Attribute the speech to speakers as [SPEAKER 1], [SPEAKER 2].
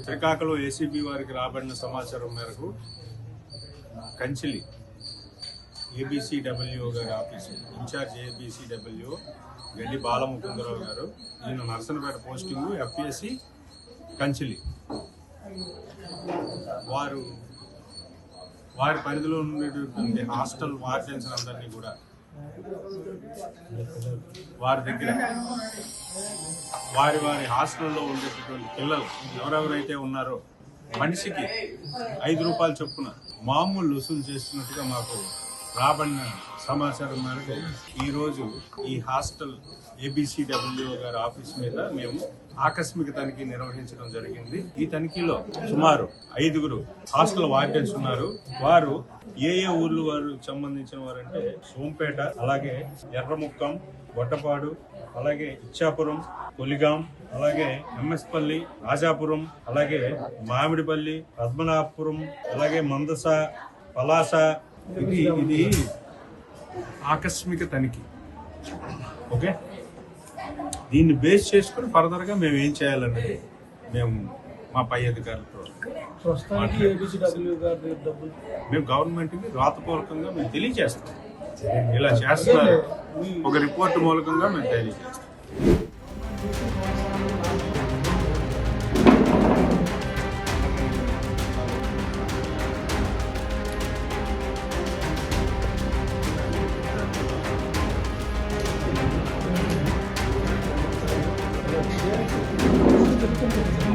[SPEAKER 1] Srikakulam ACB వారికి రాబడిన సమాచారం మేరకు కంచిలి ఏబీసీడబ్ల్యూ గారి ఆఫీసు ఇన్ఛార్జ్ ఏబీసీడబ్ల్యూ గడ్డి బాలముకుందరావు గారు, ఈయన నర్సనపేట పోస్టింగు ఎఫ్ఎస్సి కంచిలి. వారి పరిధిలో ఉండేటువంటి హాస్టల్ వార్డెన్స్ అందరినీ కూడా వారి దగ్గర వారి హాస్టల్లో ఉండేటటువంటి పిల్లలు ఎవరెవరైతే ఉన్నారో మనిషికి 5 రూపాయలు చొప్పున మామూలు వసూలు చేస్తున్నట్టుగా మాకు రాబడిన సమాచారం మేరకు ఈరోజు ఈ హాస్టల్ ఏబీసీడబ్ల్యూ గారి ఆఫీస్ మీద మేము ఆకస్మిక తనిఖీ నిర్వహించడం జరిగింది. ఈ తనిఖీలో సుమారు 5 హాస్టల్ వార్డెన్స్ ఉన్నారు. వారు ఏ ఊర్లు వారు సంబంధించిన వారంటే సోంపేట, అలాగే ఎర్రముక్కం, గొట్టపాడు, అలాగే ఇచ్చాపురం, కొలిగాం, అలాగే ఎంఎస్పల్లి, రాజాపురం, అలాగే మామిడిపల్లి, పద్మనాభపురం, అలాగే మందస, పలాస. ఇది ఆకస్మిక తనిఖీ. ఓకే, దీన్ని బేస్ చేసుకుని ఫర్దర్గా మేము ఏం చేయాలన్నది మేము మా పై అధికారులతో మేము గవర్నమెంట్కి రాతపూర్వకంగా మేము తెలియజేస్తాం. ఇలా చేస్తున్నారు, ఒక రిపోర్ట్ మూలకంగా మేము తెలియజేస్తాం.
[SPEAKER 2] Thank you.